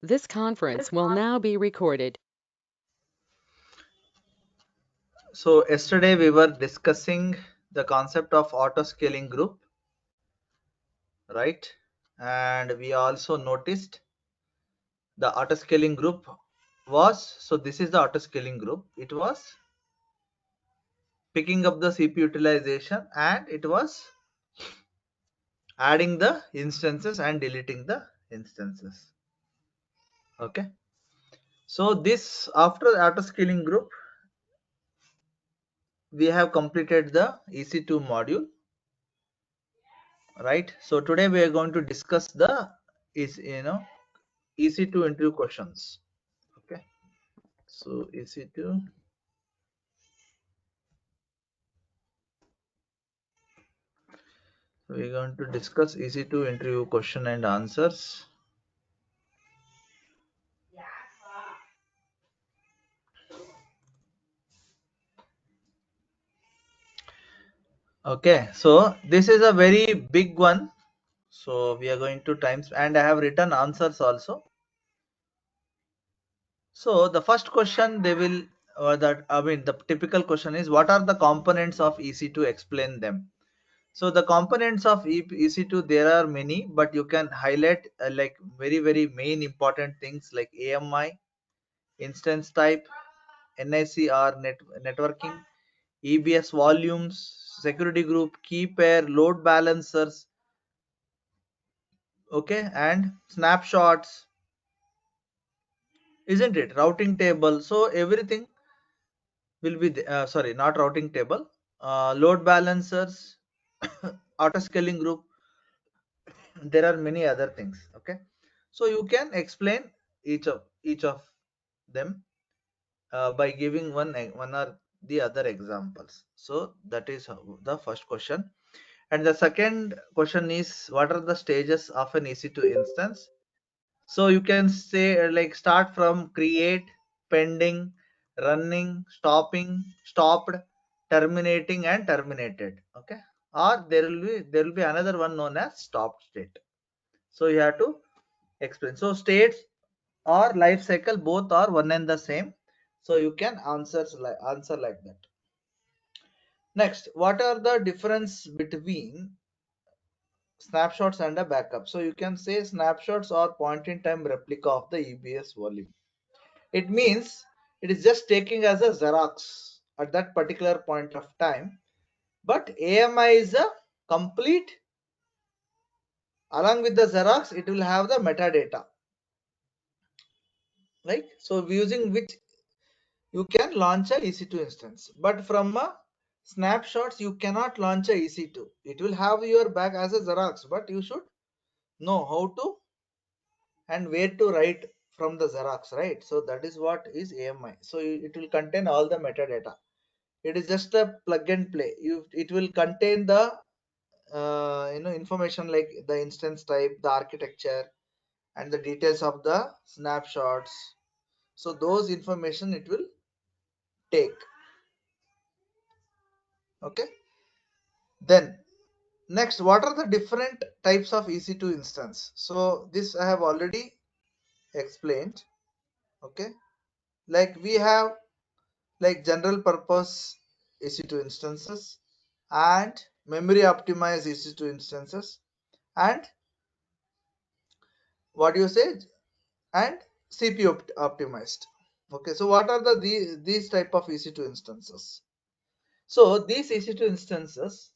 This conference will now be recorded. So yesterday we were discussing the concept of auto scaling group, right? And we also noticed the auto scaling group this is the auto scaling group. It was picking up the CPU utilization and it was adding the instances and deleting the instances. Okay. So this after the auto scaling group, we have completed the EC2 module, right? So today we are going to discuss the EC2 interview questions. Okay, so EC2, we're going to discuss EC2 interview question and answers. Okay, so this is a very big one. So we are going to times and I have written answers also. So the first question they will the typical question is, what are the components of EC2? Explain them. So the components of EC2, there are many, but you can highlight like very main important things like AMI, instance type, NIC or networking, EBS volumes, security group, key pair, load balancers, okay, and snapshots, isn't it? Routing table. So everything will be sorry, not routing table, load balancers, auto scaling group. There are many other things. Okay, so you can explain each of them by giving one or the other examples. So that is the first question. And the second question is, what are the stages of an EC2 instance? So you can say like start from create, pending, running, stopping, stopped, terminating, and terminated. Okay, or there will be another one known as stopped state. So you have to explain. So states or life cycle both are one and the same. So you can answer like that. Next, what are the difference between snapshots and a backup? So you can say snapshots are point in time replica of the EBS volume. It means it is just taking as a Xerox at that particular point of time. But AMI is a complete, along with the Xerox, it will have the metadata, right? So using which you can launch a EC2 instance. But from a snapshots, you cannot launch a EC2. It will have your back as a Xerox, but you should know how to and where to write from the Xerox, right? So that is what is AMI. So it will contain all the metadata. It is just a plug and play. It will contain the information like the instance type, the architecture, and the details of the snapshots. So those information it will take. Okay. Then next, what are the different types of EC2 instance? So this I have already explained. Okay, like we have like general purpose EC2 instances and memory optimized EC2 instances and what do you say, and CPU optimized. Okay, so what are these type of EC2 instances? So these EC2 instances,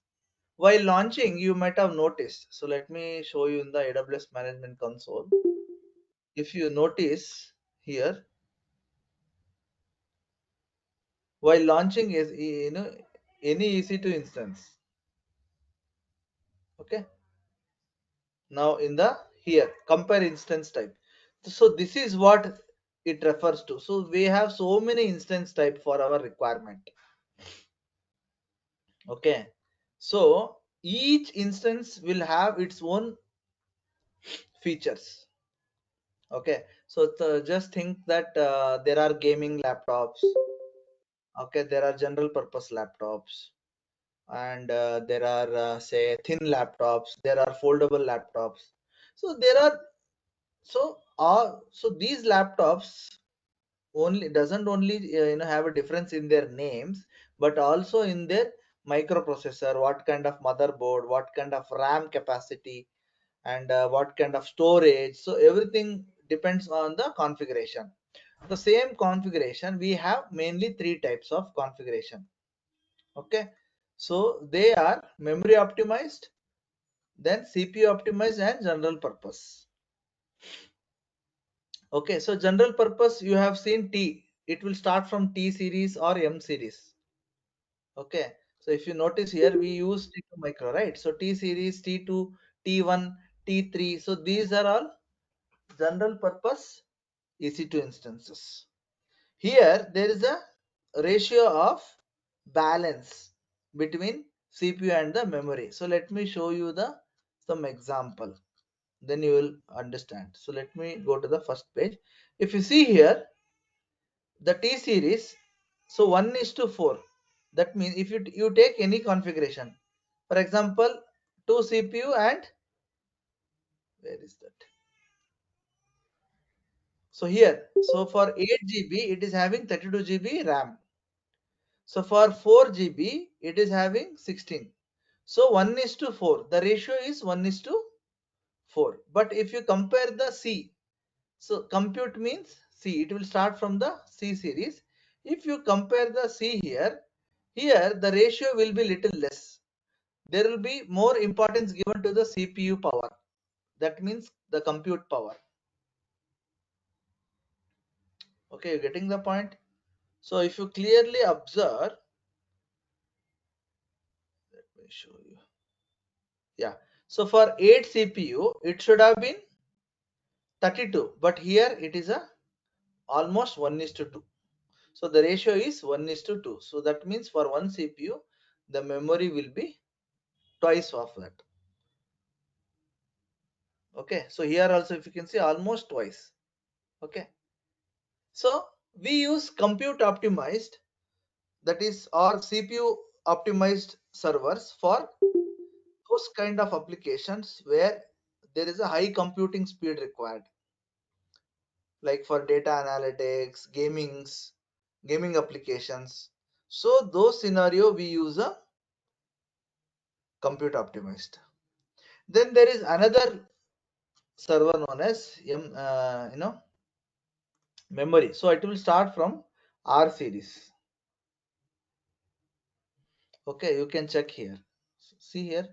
while launching, you might have noticed. So let me show you in the AWS Management Console. If you notice here, while launching is any EC2 instance. Okay, now in the here compare instance type. So this is what it refers to. So we have so many instance type for our requirement. Okay, so each instance will have its own features. Okay, so just think that there are gaming laptops. Okay, there are general purpose laptops, and there are say thin laptops, there are foldable laptops. So there are So these laptops only doesn't only have a difference in their names, but also in their microprocessor, what kind of motherboard, what kind of RAM capacity, and what kind of storage. So everything depends on the configuration. The same configuration, we have mainly three types of configuration. Okay, so they are memory optimized, then CPU optimized, and general purpose. Okay, so general purpose, you have seen T. It will start from T series or M series. Okay, so if you notice here, we use T2 micro, right? So T series, T2, T1, T3. So these are all general purpose EC2 instances. Here, there is a ratio of balance between CPU and the memory. So let me show you the some example. Then you will understand. So let me go to the first page. If you see here, the T series, so 1 is to 4. That means if you take any configuration, for example, 2 CPU and where is that? So here, so for 8 GB, it is having 32 GB RAM. So for 4 GB, it is having 16. So 1 is to 4. The ratio is 1 is to 4. But if you compare the C, so compute means C, it will start from the C series. If you compare the C here, here the ratio will be little less. There will be more importance given to the CPU power. That means the compute power. Okay, you're getting the point? So if you clearly observe, let me show you. Yeah. So for 8 CPU, it should have been 32, but here it is a almost 1 is to 2. So the ratio is 1 is to 2. So that means for one CPU, the memory will be twice of that. Okay. So here also, if you can see, almost twice. Okay. So we use compute optimized, that is, or CPU optimized servers for those kind of applications where there is a high computing speed required, like for data analytics, gaming applications. So those scenario we use a compute optimized. Then there is another server known as memory. So it will start from R series. Okay, you can check here. See here.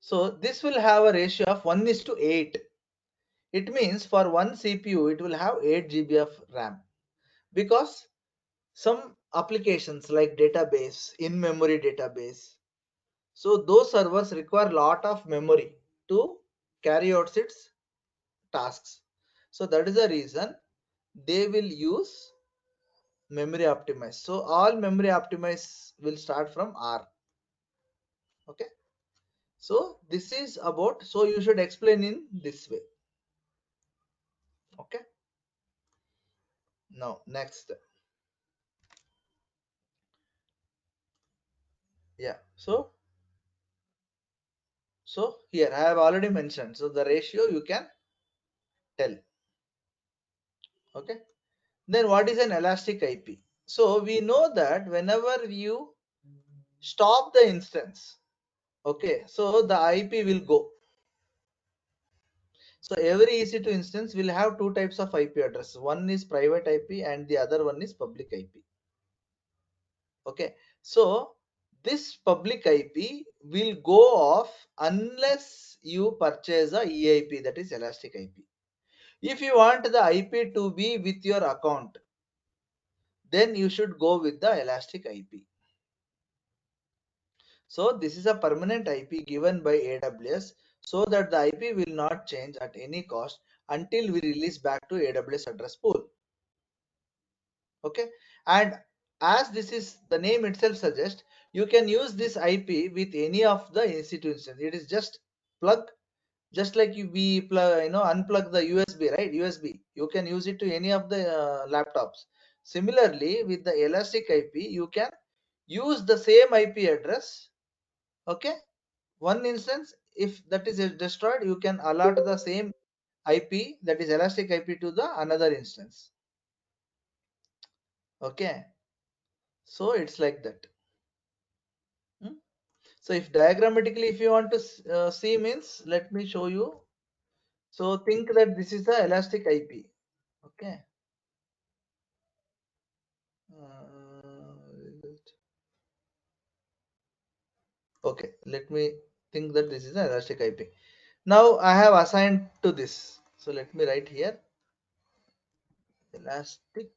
So this will have a ratio of 1 is to 8. It means for one CPU, it will have 8 GB of RAM, because some applications like database, in-memory database, so those servers require lot of memory to carry out its tasks. So that is the reason they will use memory optimized. So all memory optimized will start from R. Okay. So this is about, so you should explain in this way. Okay. Now next. Yeah. So here I have already mentioned. So the ratio you can tell. Okay. Then what is an elastic IP? So we know that whenever you stop the instance, okay, so the IP will go. So every EC2 instance will have two types of IP address. One is private IP and the other one is public IP. Okay. So this public IP will go off unless you purchase a EIP, that is elastic IP. If you want the IP to be with your account, then you should go with the elastic IP. So this is a permanent IP given by AWS, so that the IP will not change at any cost until we release back to AWS address pool. Okay, and as this is the name itself suggests, you can use this IP with any of the EC2 instance. It is just plug, just like we plug, unplug the USB, right? USB, you can use it to any of the laptops. Similarly, with the elastic IP, you can use the same IP address. Okay, one instance, if that is destroyed, you can alert the same IP, that is elastic IP, to the another instance. Okay, so it's like that. Hmm? So if diagrammatically, if you want to see, means let me show you. So think that this is the elastic IP. Okay. Uh, okay, let me think that this is an elastic IP. Now I have assigned to this. So let me write here elastic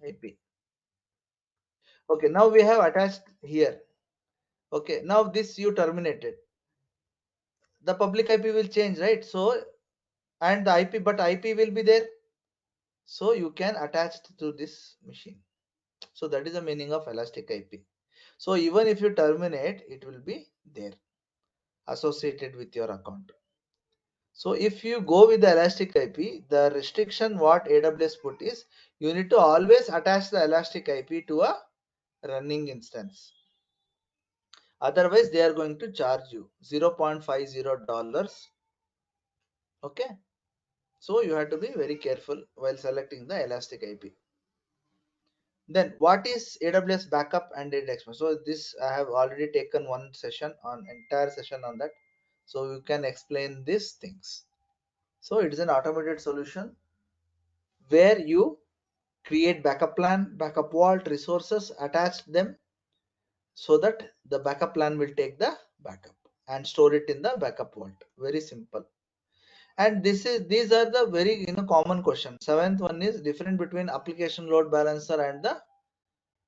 IP. Okay, now we have attached here. Okay, now this you terminated. The public IP will change, right? So, and the IP, but IP will be there. So you can attach to this machine. So that is the meaning of elastic IP. So even if you terminate, it will be there associated with your account. So if you go with the elastic IP, the restriction what AWS put is you need to always attach the elastic IP to a running instance. Otherwise, they are going to charge you $0.50. Okay. So you have to be very careful while selecting the elastic IP. Then what is AWS backup and data expansion? So this I have already taken one session on entire session on that. So you can explain these things. So it is an automated solution where you create backup plan, backup vault, resources, attach them so that the backup plan will take the backup and store it in the backup vault. Very simple. And these are the very common question. Seventh one is difference between application load balancer and the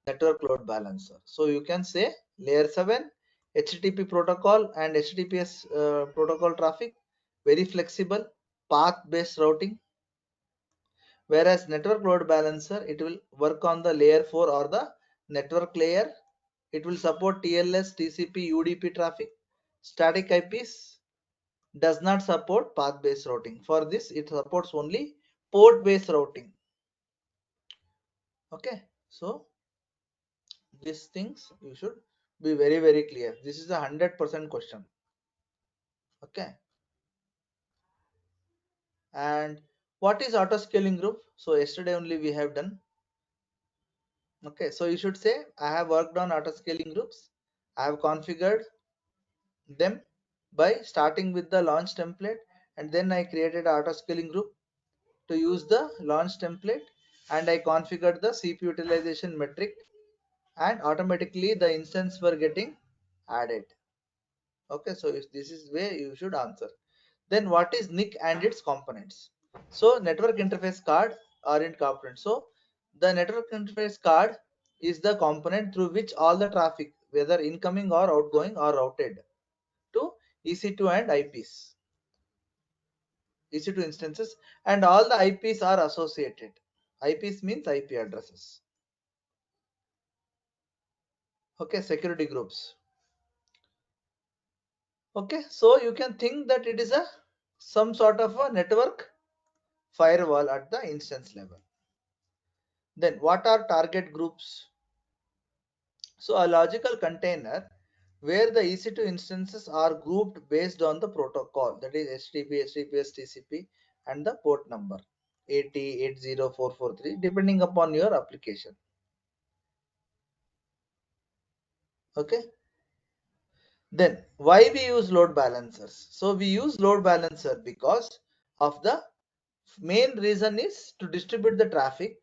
network load balancer. So you can say layer 7 HTTP protocol and HTTPS protocol traffic, very flexible, path based routing. Whereas network load balancer, it will work on the layer 4 or the network layer. It will support TLS, TCP, UDP traffic. Static IPs does not support path based routing. For this, it supports only port based routing. Okay, so these things you should be very clear. This is a 100% question. Okay, and what is auto scaling group? So yesterday only we have done. Okay, so you should say I have worked on auto scaling groups. I have configured them by starting with the launch template, and then I created auto scaling group to use the launch template, and I configured the CPU utilization metric, and automatically the instance were getting added. Okay, so if this is where you should answer. Then what is NIC and its components? So network interface card are in component. So the network interface card is the component through which all the traffic, whether incoming or outgoing, are routed to EC2 and IPs, EC2 instances, and all the IPs are associated. IPs means IP addresses. Okay, security groups. Okay, so you can think that it is a some sort of a network firewall at the instance level. Then what are target groups? So a logical container where the EC2 instances are grouped based on the protocol, that is HTTP, HTTPS, TCP, and the port number 80, 80443 depending upon your application. Okay. Then why we use load balancers? So we use load balancer because of the main reason is to distribute the traffic.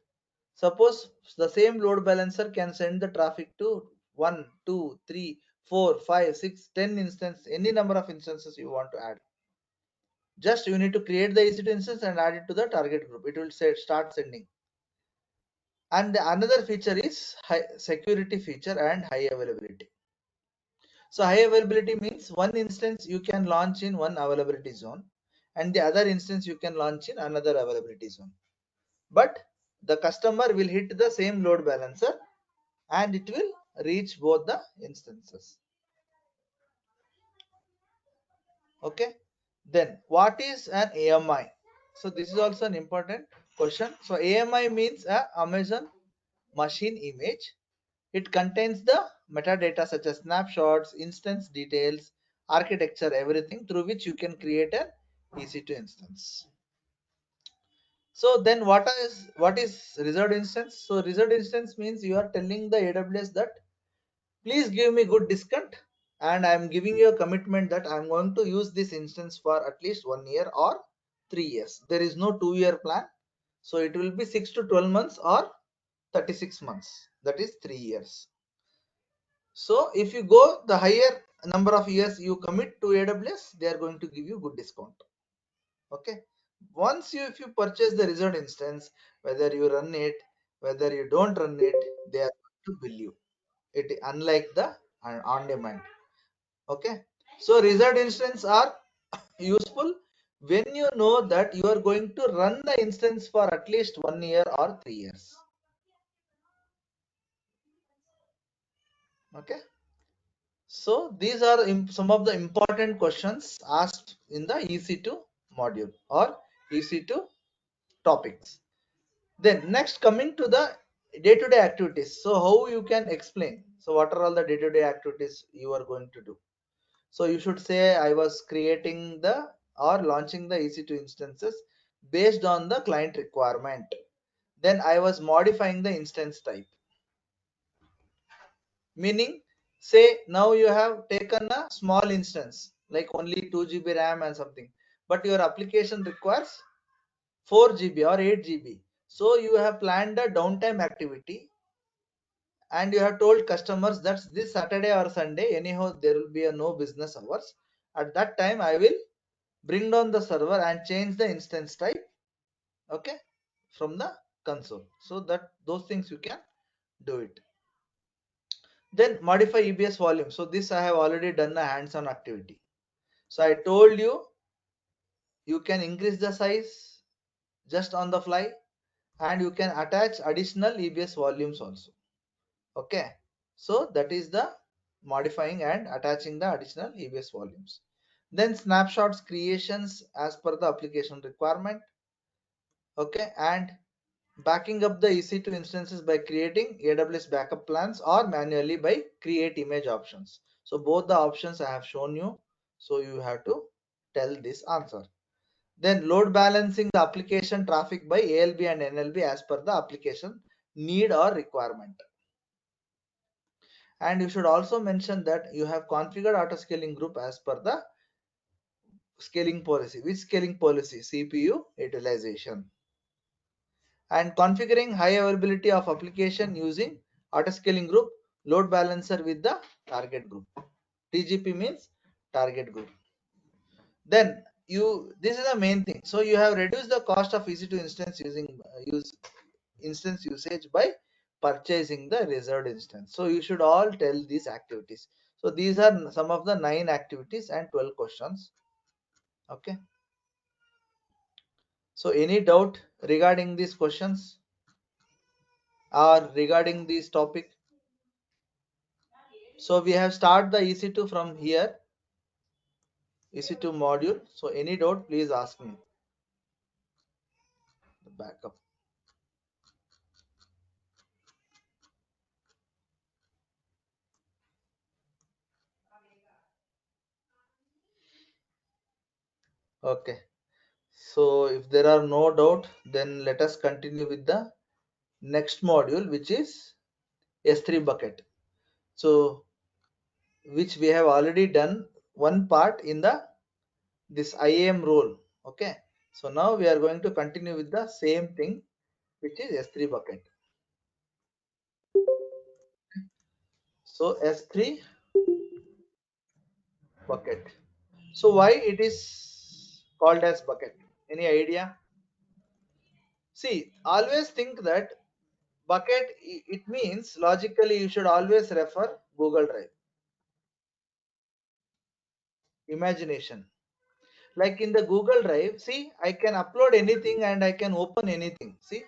Suppose the same load balancer can send the traffic to 1, 2, 3, 4, 5, 6, 10 instances, any number of instances you want to add. Just you need to create the EC2 instance and add it to the target group. It will say start sending. And the another feature is high security feature and high availability. So high availability means one instance you can launch in one availability zone and the other instance you can launch in another availability zone. But the customer will hit the same load balancer and it will reach both the instances. Okay, then what is an AMI? So this is also an important question. So AMI means a Amazon machine image. It contains the metadata such as snapshots, instance details, architecture, everything through which you can create an EC2 instance. So then what is reserved instance? So reserved instance means you are telling the AWS that please give me good discount, and I am giving you a commitment that I am going to use this instance for at least 1 year or 3 years. There is no 2 year plan. So it will be 6 to 12 months or 36 months. That is 3 years. So if you go the higher number of years you commit to AWS, they are going to give you good discount. Okay. Once if you purchase the reserved instance, whether you run it, whether you don't run it, they are going to bill you. It unlike the on demand. Okay. So reserved instance are useful when you know that you are going to run the instance for at least 1 year or 3 years. Okay. So these are some of the important questions asked in the EC2 module or EC2 topics. Then next, coming to the day-to-day activities. So how you can explain? So what are all the day-to-day activities you are going to do? So you should say I was creating the or launching the EC2 instances based on the client requirement. Then I was modifying the instance type. Meaning, say now you have taken a small instance like only 2 GB RAM and something, but your application requires 4 GB or 8 GB. So you have planned a downtime activity and you have told customers that this Saturday or Sunday, anyhow, there will be a no business hours. At that time, I will bring down the server and change the instance type, okay, from the console. So that those things you can do it. Then modify EBS volume. So this I have already done a hands-on activity. So I told you you can increase the size just on the fly and you can attach additional EBS volumes also. Okay. So that is the modifying and attaching the additional EBS volumes. Then snapshots creations as per the application requirement. Okay. And backing up the EC2 instances by creating AWS backup plans or manually by create image options. So both the options I have shown you. So you have to tell this answer. Then load balancing the application traffic by ALB and NLB as per the application need or requirement. And you should also mention that you have configured auto scaling group as per the scaling policy. Which scaling policy? CPU utilization. And configuring high availability of application using auto scaling group, load balancer with the target group. TGP means target group. Then this is the main thing. So you have reduced the cost of EC2 instance instance usage by purchasing the reserved instance. So you should all tell these activities. So these are some of the 9 activities and 12 questions. Okay. So any doubt regarding these questions or regarding this topic? So we have started the EC2 from here, EC2 module. So any doubt, please ask me. The backup. Okay. So if there are no doubt, then let us continue with the next module, which is S3 bucket. So which we have already done one part in the this IAM role. Okay. So now we are going to continue with the same thing, which is S3 bucket. So S3 bucket. So why it is called as bucket? Any idea? See, always think that bucket it means logically you should always refer Google Drive. Imagination. Like in the Google Drive, see, I can upload anything and I can open anything. See,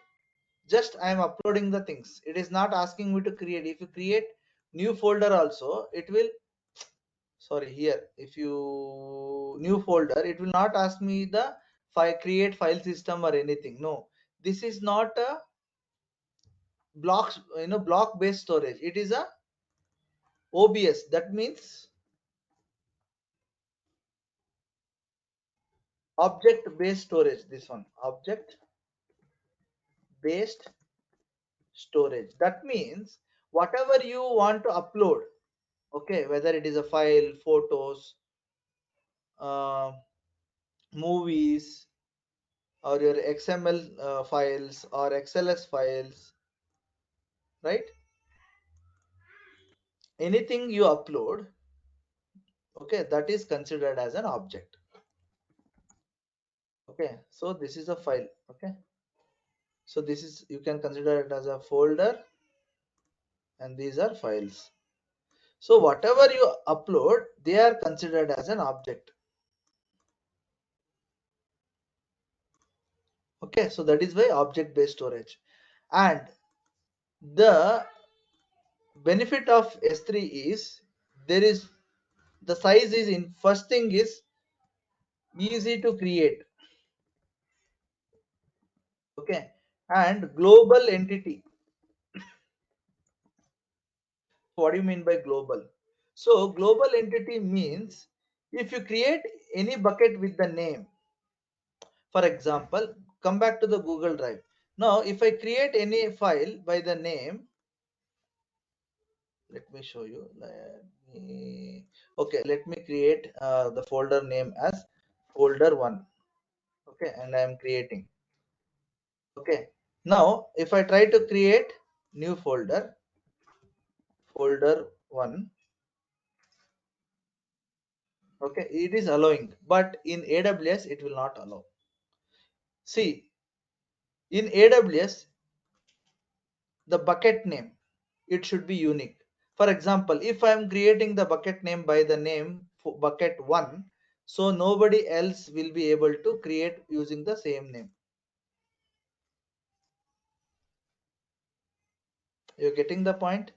just I am uploading the things. It is not asking me to create. If you create new folder also, it will, sorry, here, if you new folder, it will not ask me the create file system or anything. No, this is not a block based storage. It is a OBS. That means object based storage. This one, object based storage. That means whatever you want to upload, okay, whether it is a file, photos, uh, movies, or your XML files or XLS files, right? Anything you upload, okay, that is considered as an object. Okay, so this is a file. Okay, so this is, you can consider it as a folder, and these are files. So whatever you upload, they are considered as an object. Okay, so that is why object based storage. And the benefit of S3 is, there is, the size is, in first thing is easy to create. Okay, and global entity. What do you mean by global? So global entity means, if you create any bucket with the name, for example, come back to the Google Drive. Now if I create any file by the name, let me show you. Okay, let me create the folder name as folder 1. Okay, and I am creating. Okay, now if I try to create new folder, folder 1, okay, it is allowing, but in AWS it will not allow. See, in AWS, the bucket name, it should be unique. For example, if I am creating the bucket name by the name bucket 1, so nobody else will be able to create using the same name. You're getting the point?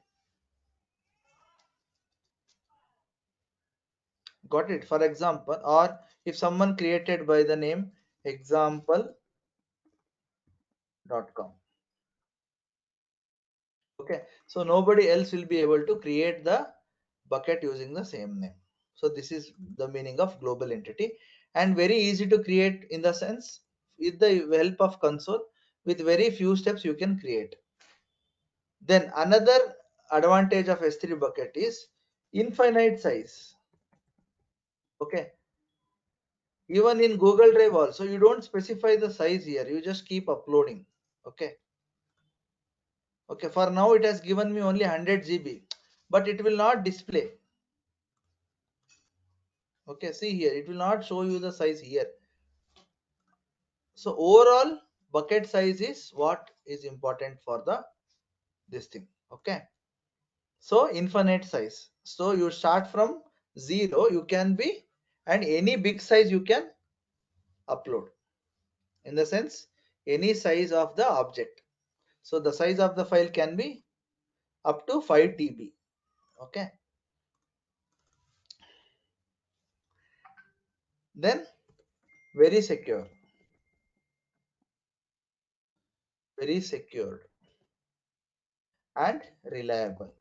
Got it? For example, or if someone created by the name example.com, okay, so nobody else will be able to create the bucket using the same name. So this is the meaning of global entity, and very easy to create, in the sense, with the help of console, with very few steps you can create. Then another advantage of S3 bucket is infinite size. Okay, even in Google Drive also, you don't specify the size here, you just keep uploading. Okay, okay, for now it has given me only 100 GB, but it will not display. Okay, see here, it will not show you the size here. So overall bucket size is what is important for the this thing. Okay, so infinite size, so you start from 0, you can be, and any big size you can upload, in the sense, any size of the object. So the size of the file can be up to 5 TB. Okay, then very secure, very secured, and reliable.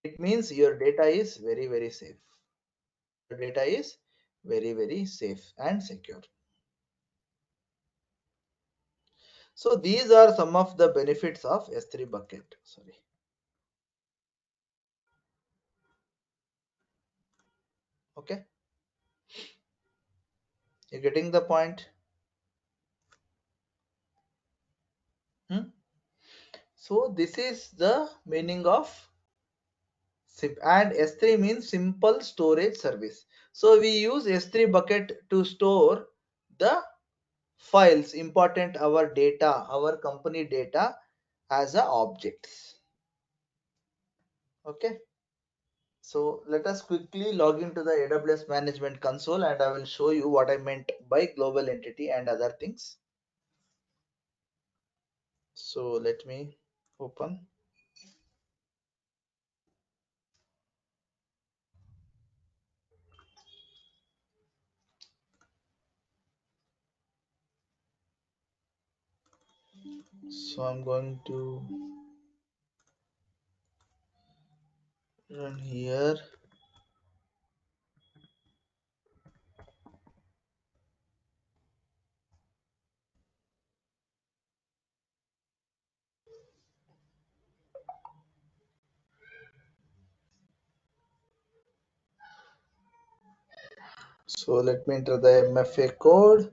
It means your data is very safe. Your data is very safe and secure. So these are some of the benefits of S3 bucket. Sorry. Okay, you're getting the point. Hmm? So this is the meaning of SIP, and S3 means simple storage service. So we use S3 bucket to store the files, important our data, our company data, as a objects. Okay, so let us quickly log into the AWS management console, and I will show you what I meant by global entity and other things. So let me open. So I'm going to run here. So let me enter the MFA code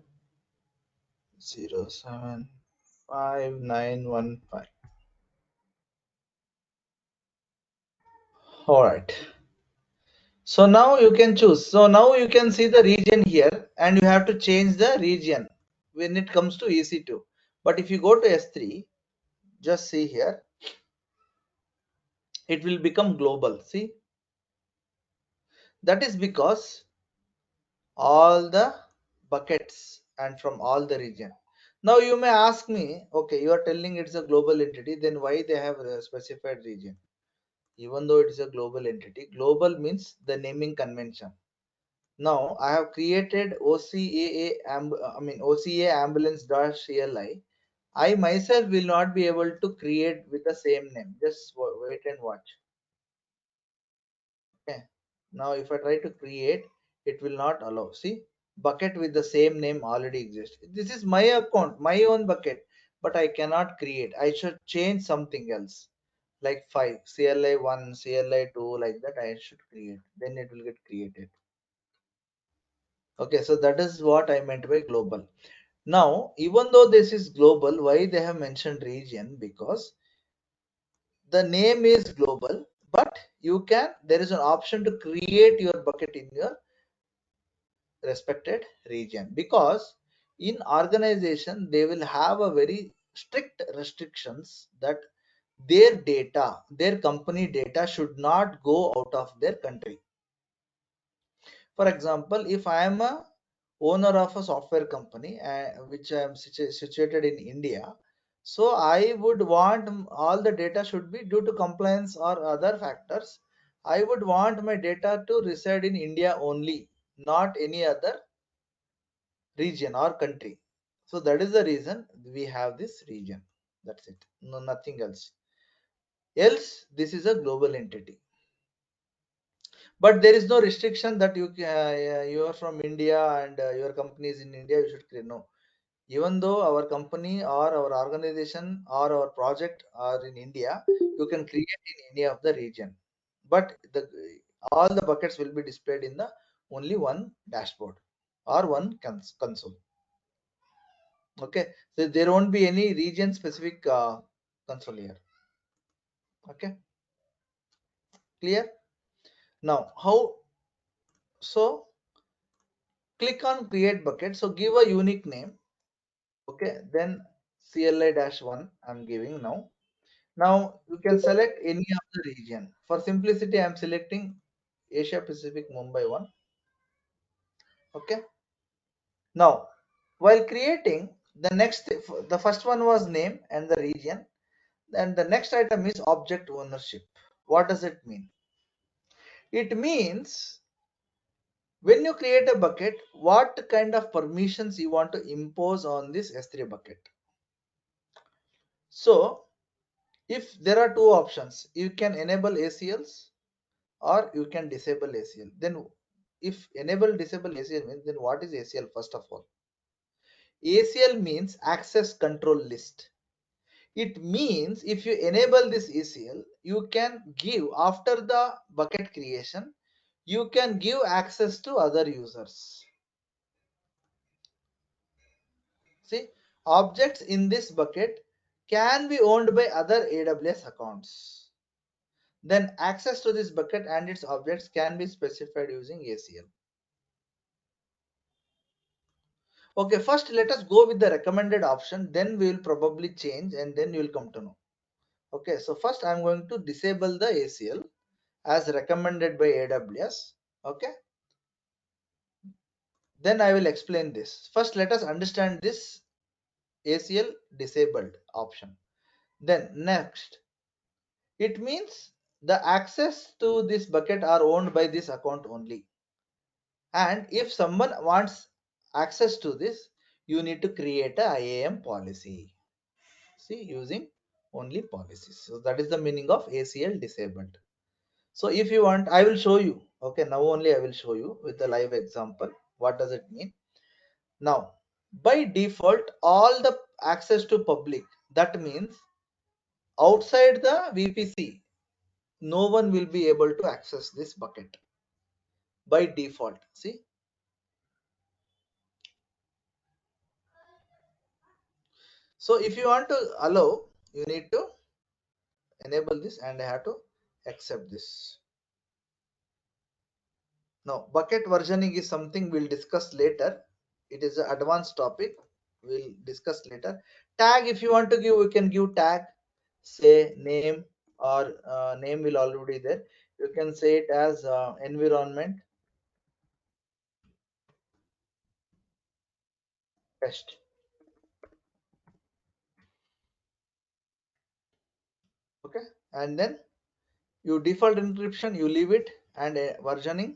075915. All right. So now you can choose. So now you can see the region here, and you have to change the region when it comes to EC2. But if you go to S3, just see here, it will become global. See, that is because all the buckets and from all the region. Now you may ask me, okay, you are telling it's a global entity, then why they have a specified region? Even though it is a global entity, global means the naming convention. Now I have created OCA ambulance dash CLI. I myself will not be able to create with the same name. Just wait and watch. Okay. Now if I try to create, it will not allow. See, bucket with the same name already exists. This is my account, my own bucket, but I cannot create. I should change something else, like 5 CLI1, CLI2, like that I should create. Then it will get created. Okay, so that is what I meant by global. Now, even though this is global, why they have mentioned region? Because the name is global, but there is an option to create your bucket in your respected region. Because in organization they will have a very strict restrictions that their company data should not go out of their country. For example, if I am a owner of a software company which I am situated in India, so I would want all the data should be due to compliance or other factors. I would want my data to reside in India only, not any other region or country. So that is the reason we have this region. That's it. No, nothing else. Else, this is a global entity. But there is no restriction that you are from India and your company is in India. You should create. No, even though our company or our organization or our project are in India, you can create in any of the region. But all the buckets will be displayed in the only one dashboard or one console. Okay, so there won't be any region specific console here. Okay, clear? Now, how? So click on create bucket. So give a unique name. Okay, then CLI-1 I'm giving now. Now you can select any of the region. For simplicity, I'm selecting Asia Pacific Mumbai one. Okay. Now, while creating the first one was name and the region. Then the next item is object ownership. What does it mean? It means when you create a bucket, what kind of permissions you want to impose on this S3 bucket. So, if there are two options, you can enable ACLs or you can disable ACL. Then if enable disable ACL means, then what is ACL first of all? ACL means access control list. It means if you enable this ACL, you can give after the bucket creation, you can give access to other users. See, objects in this bucket can be owned by other AWS accounts. Then access to this bucket and its objects can be specified using ACL. Okay, first let us go with the recommended option, then we will probably change and then you will come to know. Okay, so first I'm going to disable the ACL as recommended by AWS. Okay, then I will explain this. First, let us understand this ACL disabled option. Then next, it means the access to this bucket are owned by this account only. And if someone wants access to this, you need to create a IAM policy. See, using only policies. So that is the meaning of ACL disabled. So if you want, I will show you. Okay, now only I will show you with a live example. What does it mean? Now, by default, all the access to public, that means outside the VPC, no one will be able to access this bucket by default. See, So if you want to allow, you need to enable this and I have to accept this. Now, bucket versioning is something we'll discuss later. It is an advanced topic. We'll discuss later. Tag, if you want to give, we can give tag, say name, or name will already there. You can say it as environment test. Okay, and then you default encryption, you leave it, and versioning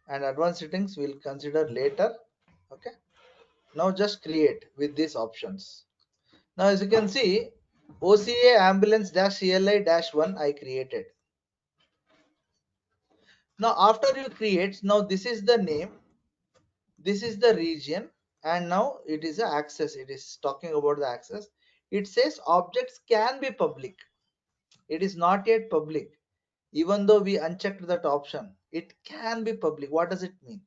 and advanced settings we'll consider later. Okay, now just create with these options. Now, as you can see, OCA ambulance dash CLI dash 1 I created. Now, after you create, now this is the name, this is the region, and now it is a access. It is talking about the access. It says objects can be public. It is not yet public. Even though we unchecked that option, it can be public. What does it mean?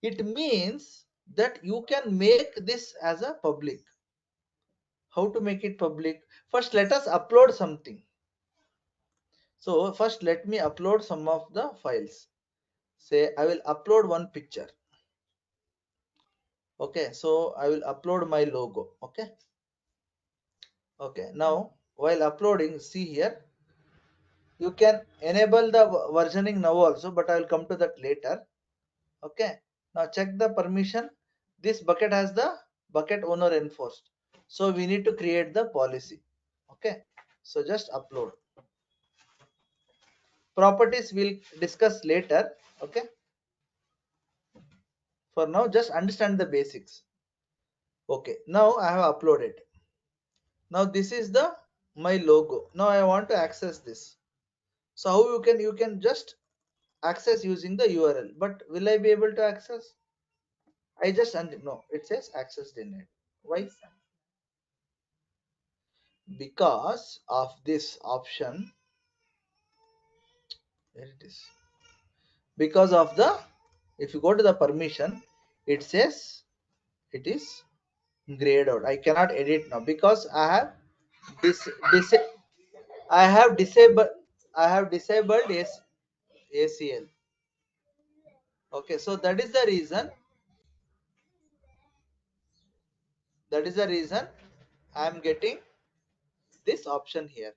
It means that you can make this as a public. How to make it public? First, let us upload something. So first let me upload some of the files. Say I will upload one picture. Okay, so I will upload my logo. Okay. Okay, now while uploading, see here, you can enable the versioning now also, but I will come to that later. Okay, now check the permission. This bucket has the bucket owner enforced. So we need to create the policy. Okay, so just upload. Properties we'll discuss later. Okay, for now just understand the basics. Okay, now I have uploaded. Now this is the my logo. Now I want to access this. So how you can just access using the URL. But will I be able to access? I just no, it says access denied. Why? Because of this option. There it is. Because of the, if you go to the permission, it says it is grayed out. I cannot edit now because I have dis, dis I have disabled ACL. Okay, so that is the reason I am getting this option here.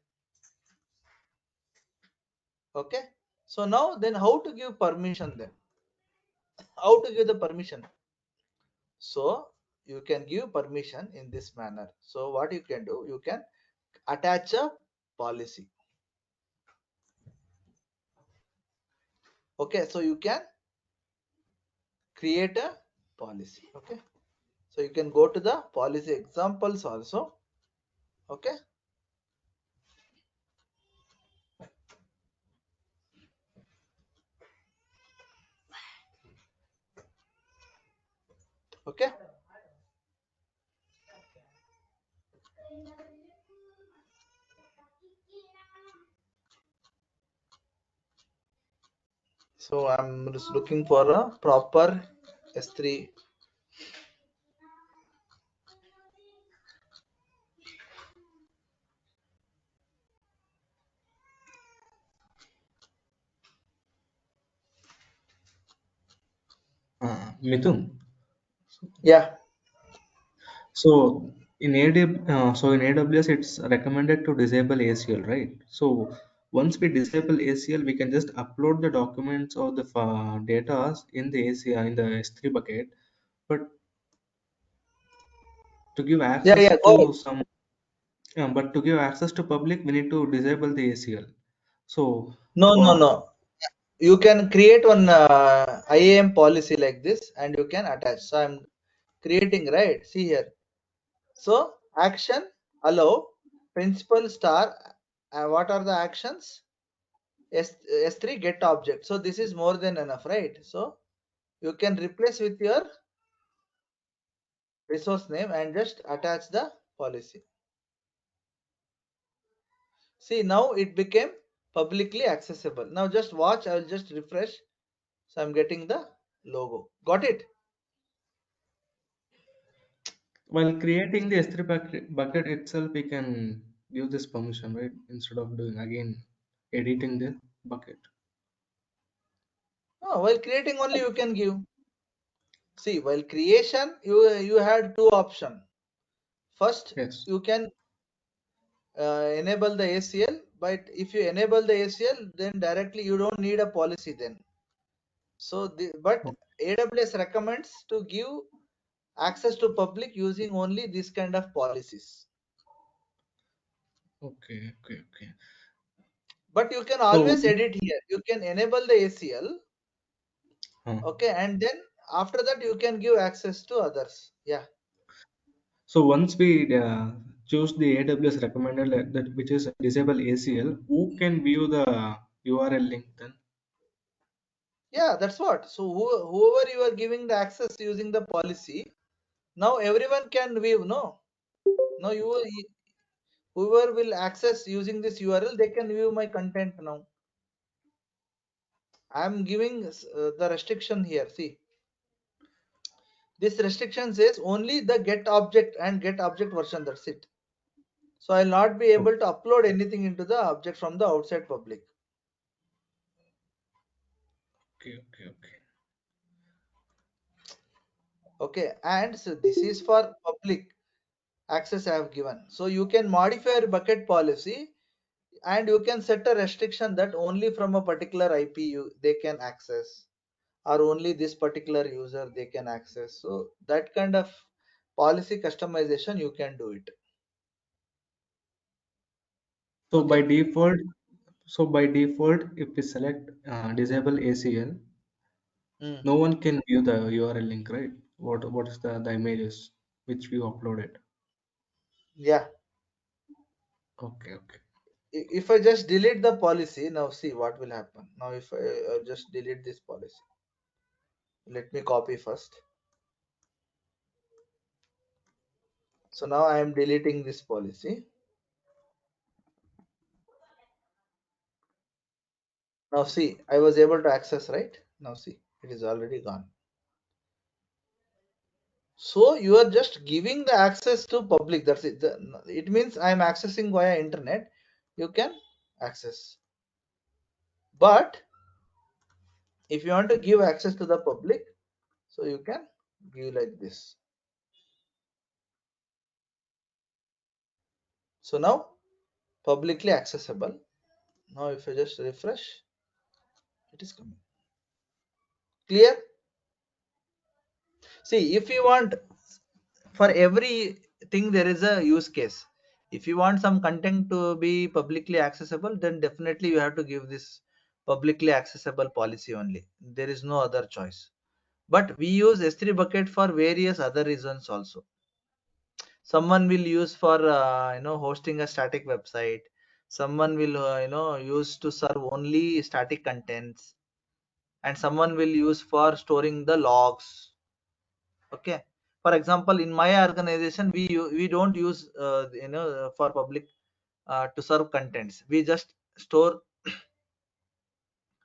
Okay, so now then how to give permission then? How to give the permission? So you can give permission in this manner. So what you can do, you can attach a policy. Okay, so you can create a policy. Okay, so you can go to the policy examples also. Okay, okay. So I'm just looking for a proper S3. Mithun. Yeah, So in AWS, it's recommended to disable ACL, right? So once we disable ACL, we can just upload the documents or the data in the ACL in the S3 bucket. But to give yeah, access yeah. Go ahead. to some, but to give access to public, we need to disable the ACL. So No, no, uh, no. You can create one IAM policy like this, and you can attach. So I'm creating, right. See here. So action allow principal star. What are the actions? S3 get object. So this is more than enough, right? So you can replace with your resource name and just attach the policy. See, now it became publicly accessible. Now just watch. I will just refresh. So I'm getting the logo. Got it? While creating the S3 bucket itself, we can give this permission, right? Instead of doing again editing the bucket. No, while creating only you can give. See, while creation, you had two options. First, Yes. you can enable the ACL, but if you enable the ACL, then directly you don't need a policy then. So, but O- AWS recommends to give access to public using only this kind of policies. Okay, okay, okay. But you can So, always edit here. You can enable the ACL, uh, okay, and then after that you can give access to others. Yeah, so once we choose the AWS recommended that which is disable ACL, who can view the URL link then? yeah, that's what. So whoever you are giving the access using the policy, now everyone can view. No, no, whoever will access using this URL, they can view my content now. I'm giving the restriction here. See, this restriction says only the get object and get object version. That's it. So I'll not be able to upload anything into the object from the outside public. Okay, okay, okay. Okay, and so this is for public access I have given. So you can modify your bucket policy and you can set a restriction that only from a particular IP they can access, or only this particular user they can access. So that kind of policy customization you can do it. So by Okay. default, if we select disable ACL, Mm. no one can view the URL link, right? What is the images which we uploaded? Yeah. Okay, okay. If I just delete the policy, now see what will happen. Now if I just delete this policy, let me copy first. So now I am deleting this policy. Now see, I was able to access, right? Now see, it is already gone. So you are just giving the access to public. That's it. It means I am accessing via internet. You can access. But if you want to give access to the public, so you can give like this. So now publicly accessible. Now if I just refresh, it is coming. Clear? See, if you want, for everything there is a use case. If you want some content to be publicly accessible, then definitely you have to give this publicly accessible policy only. There is no other choice. But we use S3 bucket for various other reasons also. Someone will use for hosting a static website. Someone will use to serve only static contents, and someone will use for storing the logs. Okay, for example, in my organization we don't use for public to serve contents. We just store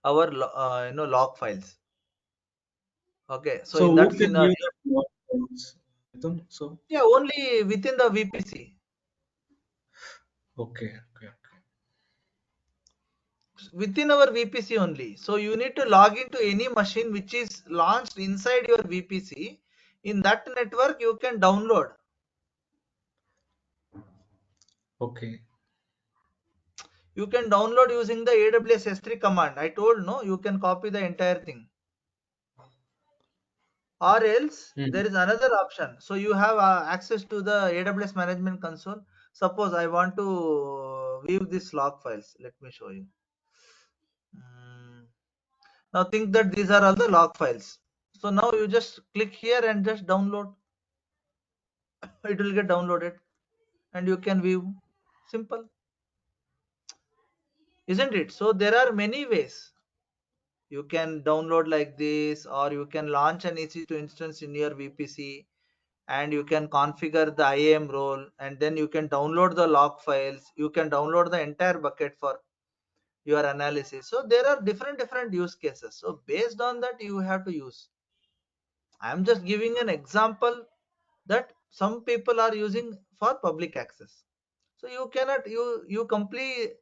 our log files. Okay, so So in who that can scenario, view the log files, Mithun? So yeah, only within the VPC, okay, okay, okay. within our VPC only. So you need to log into any machine which is launched inside your VPC. In that network you can download. Okay. You can download using the AWS S3 command. I told no, you can copy the entire thing. Or else Hmm. there is another option. So you have access to the AWS management console. Suppose I want to view this log files. Let me show you. Mm, Now think that these are all the log files. So now you just click here and just download. It will get downloaded and you can view. Simple, isn't it? So there are many ways. You can download like this, or you can launch an EC2 instance in your VPC, and you can configure the IAM role, and then you can download the log files. You can download the entire bucket for your analysis. So there are different use cases. So based on that, you have to use. I'm just giving an example that some people are using for public access. So you cannot, you completely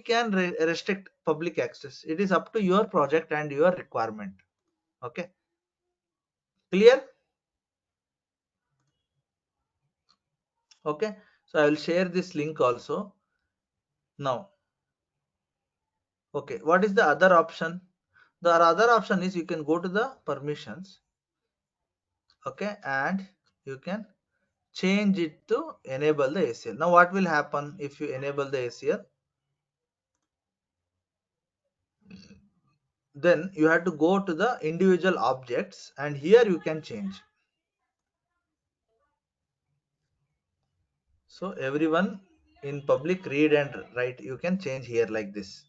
can restrict public access. It is up to your project and your requirement. Okay, clear? Okay, so I will share this link also now. Okay, what is the other option? The other option is you can go to the permissions. Okay, and you can change it to enable the ACL. Now what will happen if you enable the ACL? Then you have to go to the individual objects, and here you can change. So everyone in public read and write, you can change here like this.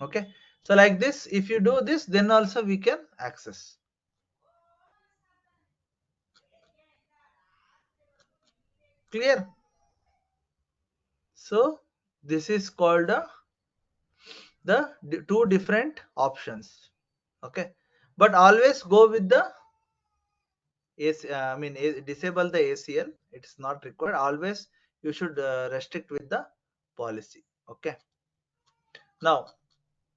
Okay, so like this, if you do this, then also we can access. Clear? So this is called the two different options. Okay, but always go with the disable the ACL. It's not required. Always you should restrict with the policy. Okay, now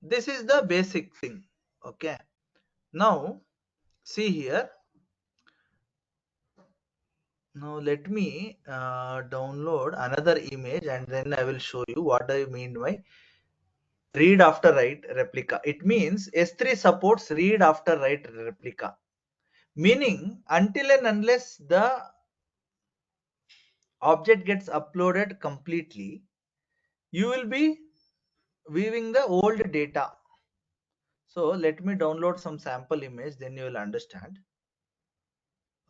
this is the basic thing. Okay, now see here. Now let me download another image, and then I will show you what I mean by read after write replica. It means S3 supports read after write replica, meaning until and unless the object gets uploaded completely, you will be viewing the old data. So let me download some sample image, then you will understand.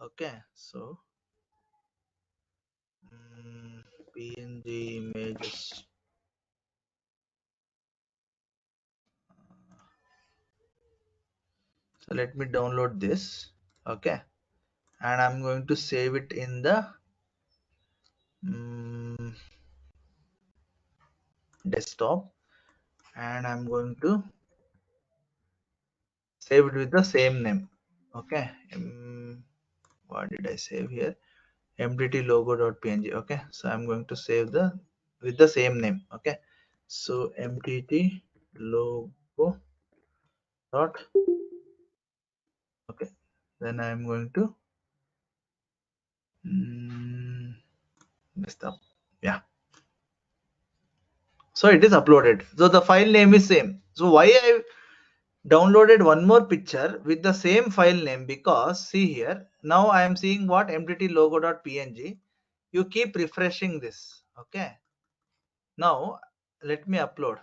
Okay, so PNG images. So let me download this. Okay, and I'm going to save it in the desktop, and I'm going to save it with the same name. Okay, what did I save here? mdt logo.png. Okay, so I'm going to save the with the same name. Okay, so mdt logo dot. Okay, then I'm going to desktop. Yeah, so it is uploaded. So the file name is same. So why I downloaded one more picture with the same file name? Because see here, now I am seeing what mdt logo.png. You keep refreshing this. Okay, now let me upload.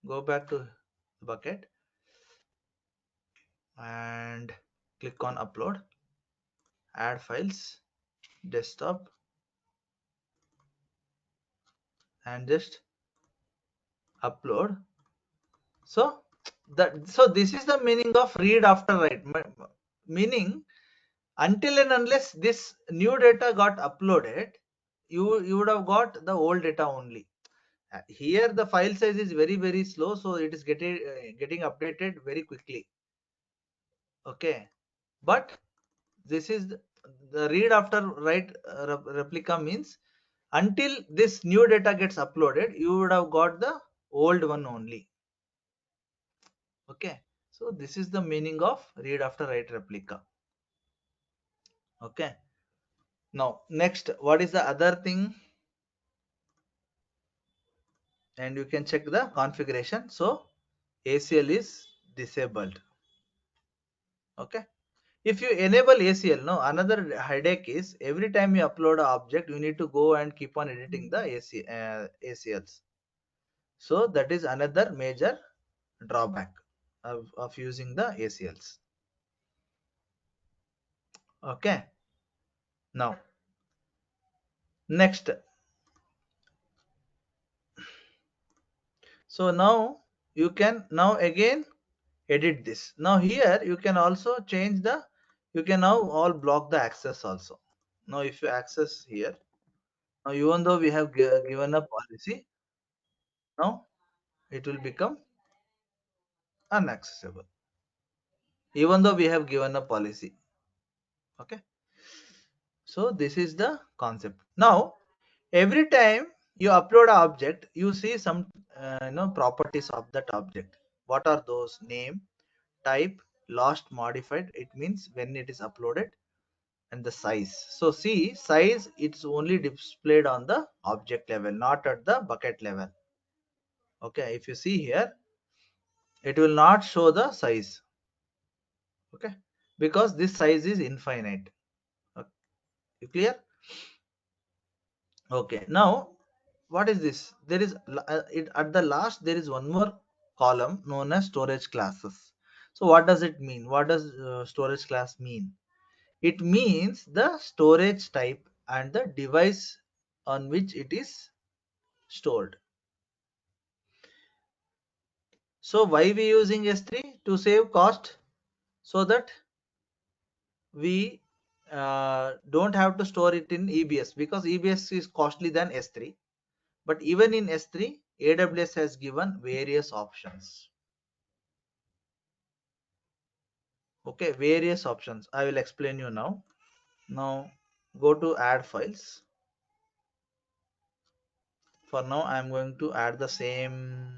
Go back to the bucket and click on upload, add files, desktop, and just upload. So this is the meaning of read after write. Meaning until and unless this new data got uploaded, you would have got the old data only. Here the file size is very slow, so it is getting updated very quickly. Okay, but this is the read after write replica means until this new data gets uploaded, you would have got the old one only. Okay, so this is the meaning of read after write replica. Okay, now next, what is the other thing? And you can check the configuration. So ACL is disabled. Okay, if you enable ACL, no, another headache is every time you upload an object, you need to go and keep on editing the ACLs. So that is another major drawback of using the ACLs. Okay, now next, so now you can now again edit this. Now here you can also change the, you can now all block the access also. Now if you access here, now even though we have given a policy, now it will become unaccessible, even though we have given a policy. Okay, so this is the concept. Now every time you upload an object, you see some properties of that object. What are those? Name, type, last modified, it means when it is uploaded, and the size. So see, size, it's only displayed on the object level, not at the bucket level. Okay, if you see here, it will not show the size. Okay, because this size is infinite. Okay, you clear? Okay, now what is this? There is at the last there is one more column known as storage classes. So what does it mean? What does storage class mean? It means the storage type and the device on which it is stored. So why we using S3? To save cost, so that we don't have to store it in EBS, because EBS is costly than S3. But even in S3, AWS has given various options. Okay, various options. I will explain you now. Now go to add files. For now, I am going to add the same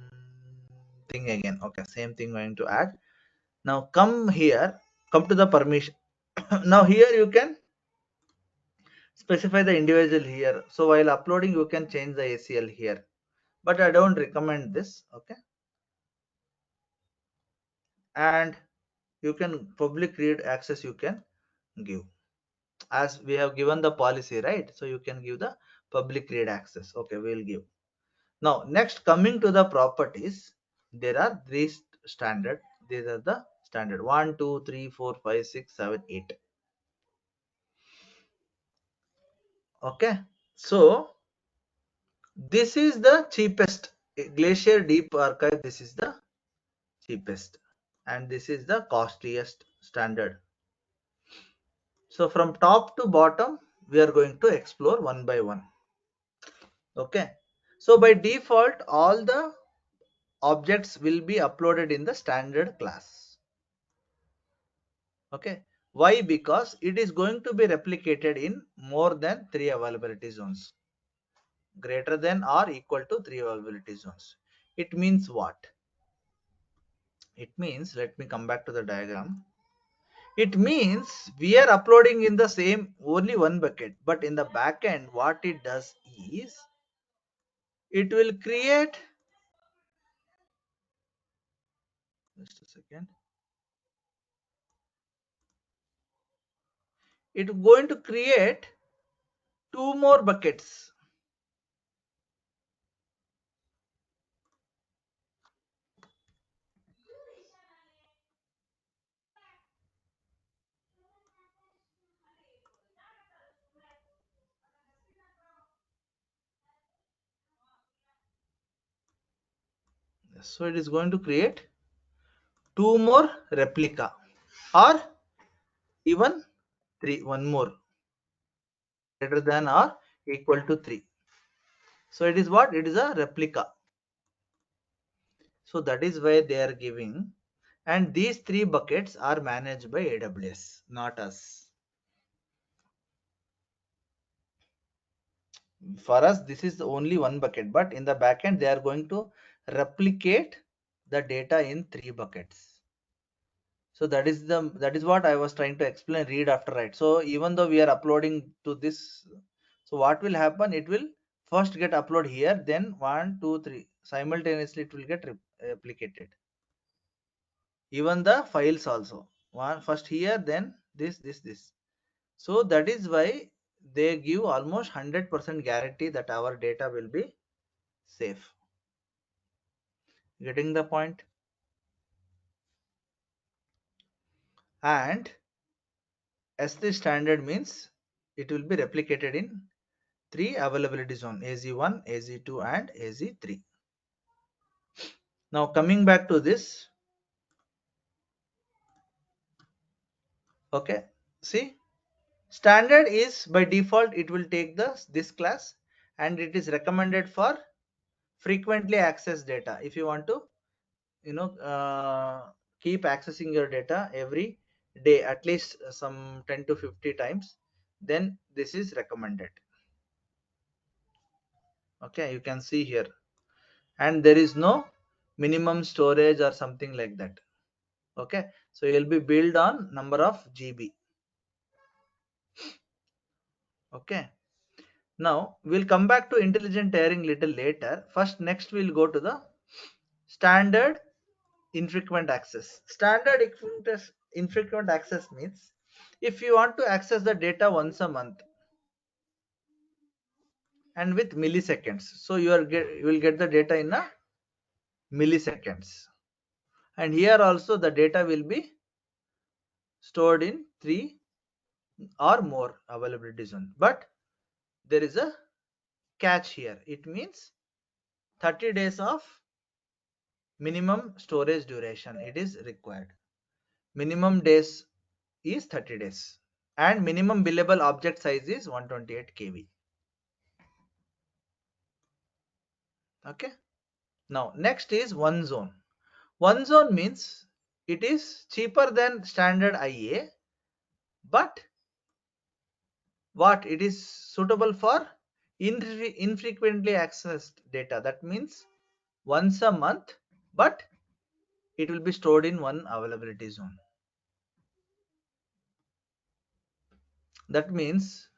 thing again. Okay, same thing going to add. Now come here, come to the permission. Now here you can specify the individual here. So while uploading, you can change the ACL here, but I don't recommend this. Okay, and you can public read access, you can give, as we have given the policy, right? So you can give the public read access. Okay, we'll give. Now next, coming to the properties, there are three standard. These are the standard 1 2 3 4 5 6 7 8. Okay, so this is the cheapest. Glacier Deep Archive, this is the cheapest, and this is the costliest standard. So from top to bottom, we are going to explore one by one. Okay, so by default, all the objects will be uploaded in the standard class. Okay, why? Because it is going to be replicated in more than 3 availability zones, greater than or equal to 3 availability zones. It means what? It means, let me come back to the diagram. It means we are uploading in the same only one bucket, but in the backend, what it does is it will create, just a second, it's going to create two more buckets. So it is going to create two more replica, or even three, one more, greater than or equal to 3. So it is what? It is a replica. So that is why they are giving, and these three buckets are managed by AWS, not us. For us, this is only one bucket, but in the backend, they are going to replicate the data in 3 buckets. So that is what I was trying to explain, read after write. So even though we are uploading to this, so what will happen? It will first get upload here, then 1 2 3 simultaneously it will get replicated. Even the files also, one first here, then this. So that is why they give almost 100% guarantee that our data will be safe. Getting the point? And S3 standard means it will be replicated in 3 availability zone: AZ1, AZ2 and AZ3. Now coming back to this, okay, see, standard is by default it will take this class, and it is recommended for frequently accessed data. If you want to keep accessing your data every day at least some 10 to 50 times, then this is recommended. Okay, you can see here, and there is no minimum storage or something like that. Okay, so you'll be built on number of GB. Okay, now we'll come back to intelligent tiering little later. First, next we'll go to the standard infrequent access. Standard infrequent access means if you want to access the data once a month and with milliseconds, so you will get the data in a milliseconds, and here also the data will be stored in 3 or more availability zone. But there is a catch here. It means 30 days of minimum storage duration it is required. Minimum days is 30 days, and minimum billable object size is 128 KB. Okay, now next is one zone. One zone means it is cheaper than standard IA, but what it is suitable for infrequently accessed data. That means once a month, but it will be stored in one availability zone. That means,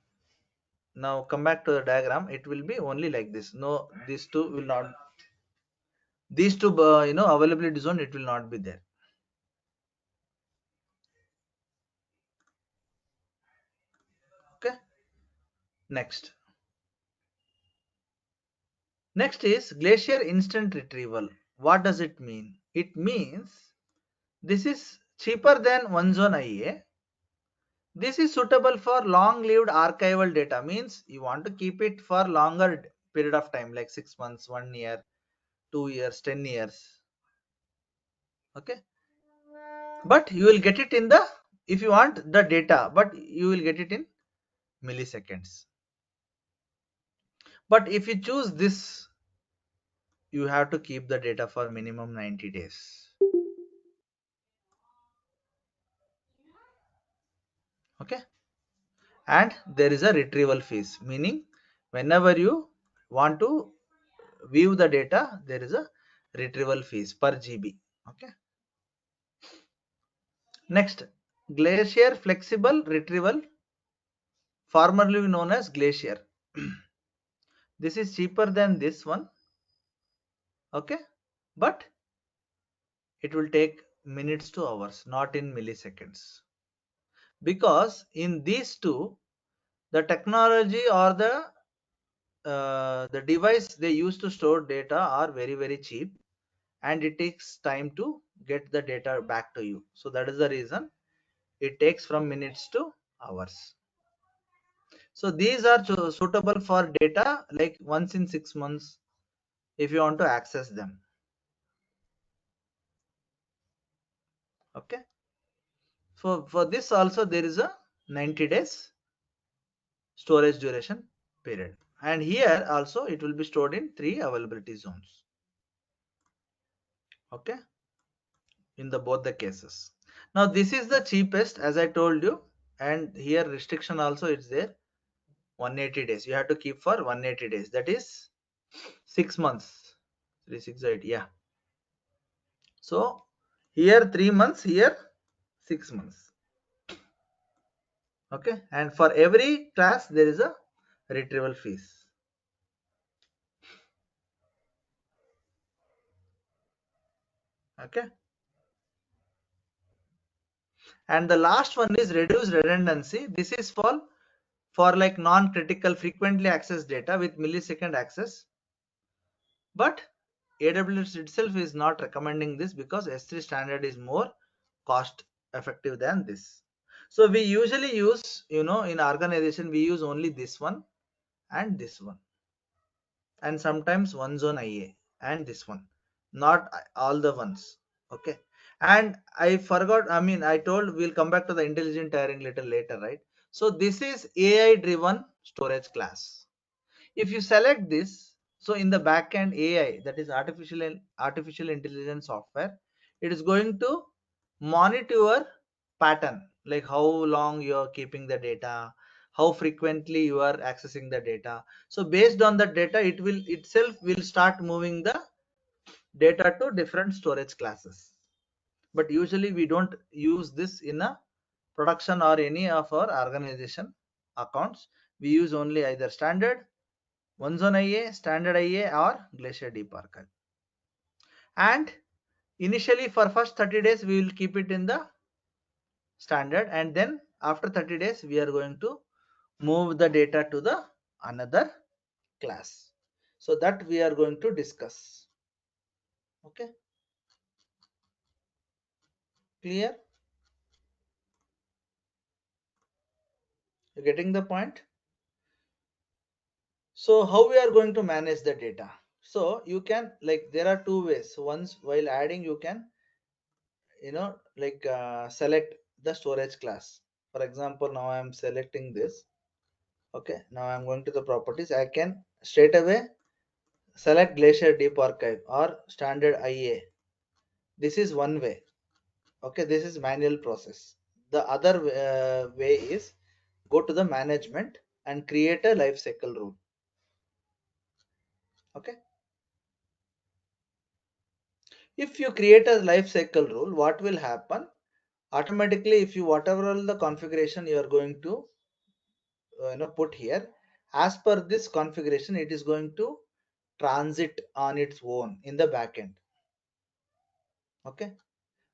now come back to the diagram, it will be only like this. No, these two will not, these two availability zone, it will not be there. Okay, next is glacier instant retrieval. What does it mean? It means this is cheaper than one zone IA. This is suitable for long lived archival data, means you want to keep it for longer period of time like 6 months, 1 year, 2 years, 10 years. Okay, but you will get it in the, if you want the data, but you will get it in milliseconds. But if you choose this, you have to keep the data for minimum 90 days. Okay, and there is a retrieval fees, meaning whenever you want to view the data, there is a retrieval fees per GB. Okay, next, glacier flexible retrieval, formerly known as glacier. This is cheaper than this one. Okay, but it will take minutes to hours, not in milliseconds, because in these two the technology or the device they use to store data are very cheap, and it takes time to get the data back to you. So that is the reason it takes from minutes to hours. So these are suitable for data like once in 6 months if you want to access them. Okay, for this also there is a 90 days storage duration period, and here also it will be stored in 3 availability zones. Okay, in the both the cases. Now this is the cheapest as I told you, and here restriction also is there. 180 days you have to keep for 180 days, that is 6 months. 3 6 8, yeah. So here 3 months, here 6 months. Okay, and for every class there is a retrieval fees. Okay, and the last one is reduced redundancy. This is for like non-critical frequently accessed data with millisecond access, but AWS itself is not recommending this because S3 standard is more cost effective than this. So we usually use, in organization we use only this one and this one, and sometimes one zone IA and this one, not all the ones. Okay, and I forgot, I told we'll come back to the intelligent tiering little later, right? So this is AI driven storage class. If you select this, So in the backend AI, that is artificial intelligence software, it is going to monitor your pattern, like how long you are keeping the data, how frequently you are accessing the data. So based on the data, it will itself will start moving the data to different storage classes. But usually we don't use this in a production or any of our organization accounts. We use only either standard OneZone IA, standard IA, or Glacier Deep Archive. And initially for first 30 days we will keep it in the standard, and then after 30 days we are going to move the data to the another class. So that we are going to discuss. Okay, clear? You getting the point? So how we are going to manage the data? So you can, like, there are two ways. Once while adding, you can, select the storage class. For example, now I am selecting this. Okay, now I'm going to the properties. I can straight away select Glacier Deep Archive or standard IA. This is one way. Okay, this is manual process. The other way is go to the management and create a life cycle rule. Okay, if you create a life cycle rule, what will happen? Automatically, if you whatever all the configuration you are going to put here, as per this configuration, it is going to transit on its own in the backend. Okay,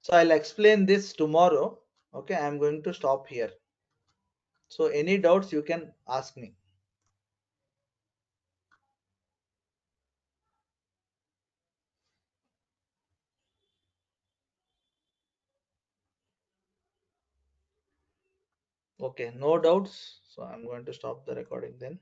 so I'll explain this tomorrow. Okay, I'm going to stop here. So any doubts you can ask me. Okay, no doubts. So I'm going to stop the recording then.